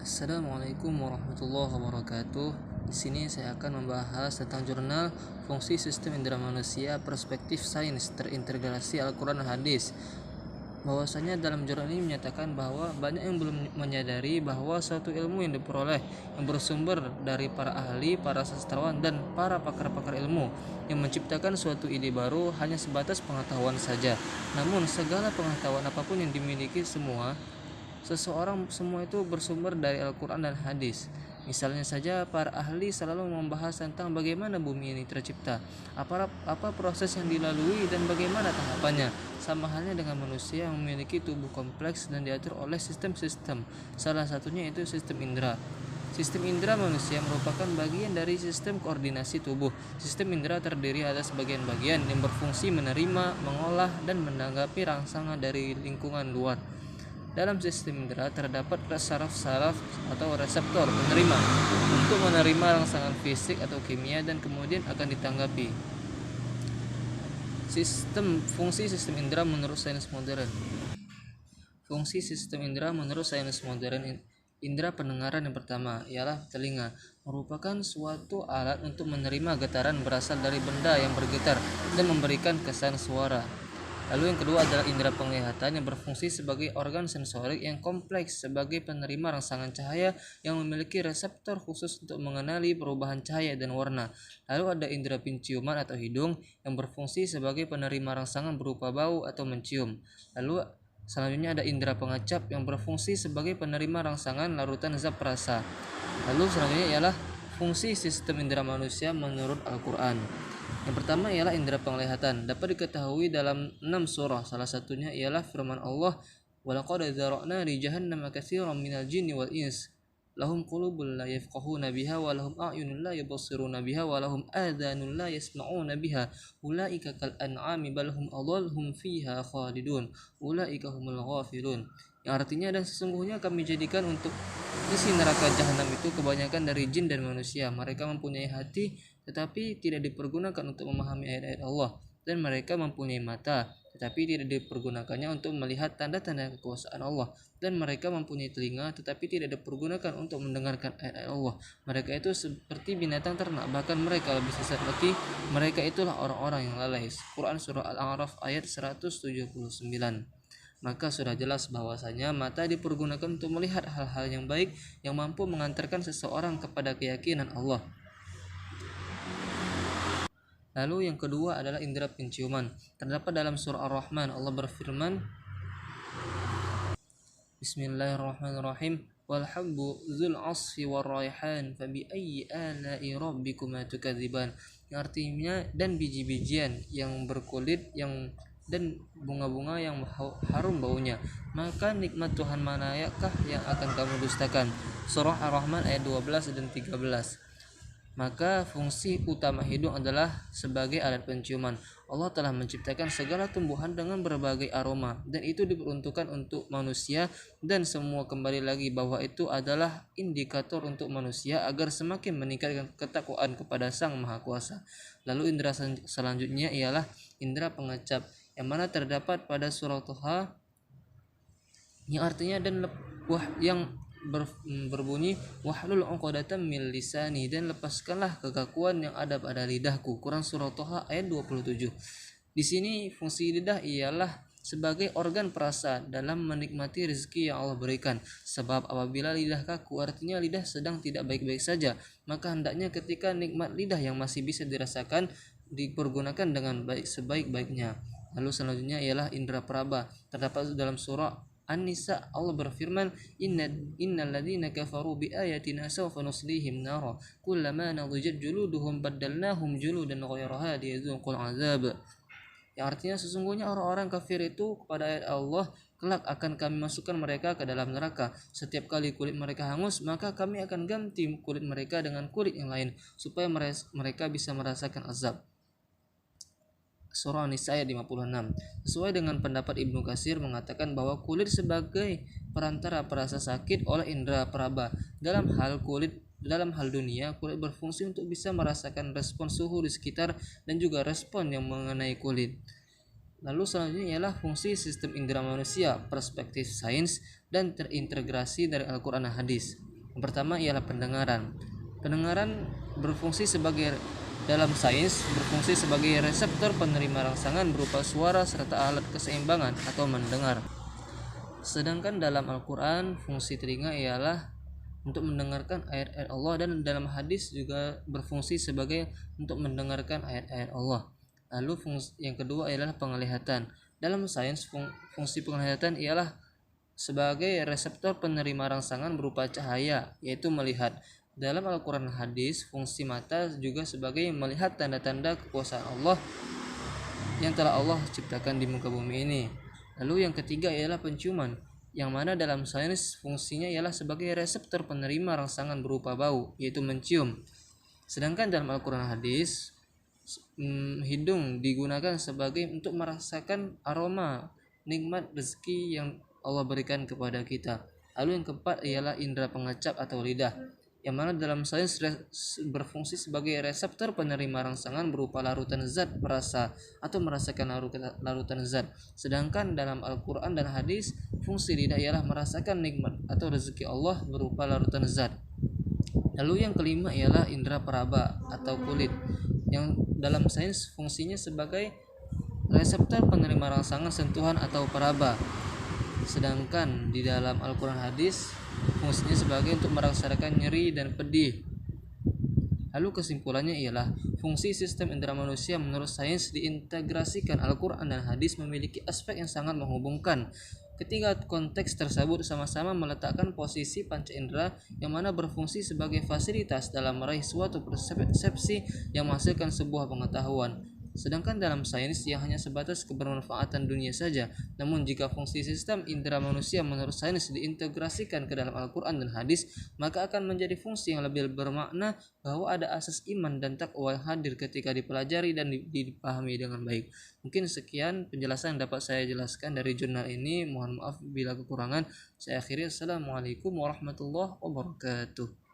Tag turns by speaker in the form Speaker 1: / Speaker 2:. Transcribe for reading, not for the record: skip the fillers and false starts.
Speaker 1: Assalamualaikum warahmatullahi wabarakatuh. Di sini saya akan membahas tentang jurnal Fungsi Sistem Indera Manusia Perspektif Sains Terintegrasi Al-Quran dan Hadis. Bahwasanya dalam jurnal ini menyatakan bahwa banyak yang belum menyadari bahwa suatu ilmu yang diperoleh yang bersumber dari para ahli, para sastrawan, dan para pakar-pakar ilmu yang menciptakan suatu ide baru hanya sebatas pengetahuan saja. Namun segala pengetahuan apapun yang dimiliki semua itu bersumber dari Al-Quran dan hadis. Misalnya saja para ahli selalu membahas tentang bagaimana bumi ini tercipta, apa proses yang dilalui dan bagaimana tahapannya. Sama halnya dengan manusia yang memiliki tubuh kompleks dan diatur oleh sistem-sistem. Salah satunya itu sistem indera. Sistem indera manusia merupakan bagian dari sistem koordinasi tubuh. Sistem indera terdiri atas bagian-bagian yang berfungsi menerima, mengolah, dan menanggapi rangsangan dari lingkungan luar. Dalam sistem indera terdapat saraf-saraf atau reseptor penerima untuk menerima rangsangan fisik atau kimia dan kemudian akan ditanggapi. Fungsi sistem indera menurut sains modern. Fungsi sistem indera menurut sains modern, indera pendengaran yang pertama ialah telinga, merupakan suatu alat untuk menerima getaran berasal dari benda yang bergetar dan memberikan kesan suara. Lalu yang kedua adalah indera penglihatan yang berfungsi sebagai organ sensorik yang kompleks sebagai penerima rangsangan cahaya yang memiliki reseptor khusus untuk mengenali perubahan cahaya dan warna. Lalu ada indera penciuman atau hidung yang berfungsi sebagai penerima rangsangan berupa bau atau mencium. Lalu selanjutnya ada indera pengecap yang berfungsi sebagai penerima rangsangan larutan zat perasa. Lalu selanjutnya ialah fungsi sistem indera manusia menurut Al-Quran. Yang pertama ialah indera penglihatan, dapat diketahui dalam 6 surah. Salah satunya ialah firman Allah, "Walaqad dzara'na li jahannama katsiran minal jinni wal ins, lahum qulubun la yafqahuna biha wa lahum a'yunun la yubsiruna biha wa lahum adhanun la yasma'una biha, ulaika kal an'ami bal hum adall hum fiha khalidun, ulaika humul ghafilun." Yang artinya, dan sesungguhnya kami jadikan untuk isi neraka jahanam itu kebanyakan dari jin dan manusia. Mereka mempunyai hati tetapi tidak dipergunakan untuk memahami ayat-ayat Allah, dan mereka mempunyai mata tetapi tidak dipergunakannya untuk melihat tanda-tanda kekuasaan Allah, dan mereka mempunyai telinga tetapi tidak dipergunakan untuk mendengarkan ayat-ayat Allah. Mereka itu seperti binatang ternak, bahkan mereka lebih sesat lagi. Mereka itulah orang-orang yang lalai. Quran surah Al-A'raf ayat 179. Maka sudah jelas bahwasanya mata dipergunakan untuk melihat hal-hal yang baik yang mampu mengantarkan seseorang kepada keyakinan Allah. Lalu yang kedua adalah indera penciuman. Terdapat dalam surah Ar-Rahman, Allah berfirman, Bismillahirrahmanirrahim, wal habbu dzul 'asfi war raihan fabi ayyi ala'i rabbikuma tukadziban. Yang artinya, dan biji-bijian yang berkulit dan bunga-bunga yang harum baunya, maka nikmat Tuhan manakah yang akan kamu dustakan? Surah Ar-Rahman ayat 12 dan 13. Maka fungsi utama hidung adalah sebagai alat penciuman. Allah telah menciptakan segala tumbuhan dengan berbagai aroma, dan itu diperuntukkan untuk manusia, dan semua kembali lagi bahwa itu adalah indikator untuk manusia agar semakin meningkatkan ketakwaan kepada Sang Maha Kuasa. Lalu indera selanjutnya ialah indera pengecap, yang mana terdapat pada surah Thaha, yang artinya yang berbunyi, wahlul 'uqdatam min lisani, dan lepaskanlah kekakuan yang ada pada lidahku. Quran surah Thaha ayat 27. Di sini fungsi lidah ialah sebagai organ perasa dalam menikmati rezeki yang Allah berikan. Sebab apabila lidah kaku, artinya lidah sedang tidak baik-baik saja, maka hendaknya ketika nikmat lidah yang masih bisa dirasakan dipergunakan dengan baik sebaik-baiknya. Lalu selanjutnya ialah indera peraba. Terdapat dalam surah An-Nisa, Allah berfirman, innal ladzina kafaru bi ayatina sawfa nuslihim nara kullama nadijat juluduhum baddalnahum juludan ghayraha liyadzuqul azab. Yang artinya, sesungguhnya orang-orang kafir itu kepada ayat Allah, kelak akan kami masukkan mereka ke dalam neraka. Setiap kali kulit mereka hangus, maka kami akan ganti kulit mereka dengan kulit yang lain supaya mereka bisa merasakan azab. Surah An-Nisa ayat 56. Sesuai dengan pendapat Ibnu Katsir mengatakan bahwa kulit sebagai perantara perasa sakit oleh indera peraba. Dalam hal dunia, kulit berfungsi untuk bisa merasakan respon suhu di sekitar dan juga respon yang mengenai kulit. Lalu selanjutnya ialah fungsi sistem indera manusia, perspektif sains, dan terintegrasi dari Al-Quran dan Hadis. Yang pertama ialah pendengaran. Pendengaran dalam sains berfungsi sebagai reseptor penerima rangsangan berupa suara serta alat keseimbangan atau mendengar. Sedangkan dalam Al-Quran fungsi telinga ialah untuk mendengarkan ayat-ayat Allah, dan dalam hadis juga berfungsi sebagai untuk mendengarkan ayat-ayat Allah. Lalu yang kedua ialah penglihatan. Dalam sains fungsi penglihatan ialah sebagai reseptor penerima rangsangan berupa cahaya, yaitu melihat. Dalam Al-Quran dan hadis fungsi mata juga sebagai melihat tanda-tanda kekuasaan Allah yang telah Allah ciptakan di muka bumi ini. Lalu yang ketiga ialah penciuman, yang mana dalam sains fungsinya ialah sebagai reseptor penerima rangsangan berupa bau, yaitu mencium. Sedangkan dalam Al-Quran dan hadis hidung digunakan sebagai untuk merasakan aroma nikmat rezeki yang Allah berikan kepada kita. Lalu yang keempat ialah indera pengecap atau lidah, yang mana dalam sains berfungsi sebagai reseptor penerima rangsangan berupa larutan zat perasa atau merasakan larutan zat. Sedangkan dalam Al-Quran dan hadis fungsi lidah ialah merasakan nikmat atau rezeki Allah berupa larutan zat. Lalu yang kelima ialah indera peraba atau kulit, yang dalam sains fungsinya sebagai reseptor penerima rangsangan sentuhan atau peraba. Sedangkan di dalam Al-Quran hadis fungsinya sebagai untuk merasakan nyeri dan pedih. Lalu kesimpulannya ialah fungsi sistem indera manusia menurut sains diintegrasikan Al-Quran dan hadis memiliki aspek yang sangat menghubungkan. Ketiga konteks tersebut sama-sama meletakkan posisi panca indera yang mana berfungsi sebagai fasilitas dalam meraih suatu persepsi yang menghasilkan sebuah pengetahuan. Sedangkan dalam sains yang hanya sebatas kebermanfaatan dunia saja. Namun jika fungsi sistem indera manusia menurut sains diintegrasikan ke dalam Al-Quran dan hadis, maka akan menjadi fungsi yang lebih bermakna bahwa ada asas iman dan takwa yang hadir ketika dipelajari dan dipahami dengan baik. Mungkin sekian penjelasan yang dapat saya jelaskan dari jurnal ini. Mohon maaf bila kekurangan. Saya akhiri. Assalamualaikum warahmatullahi wabarakatuh.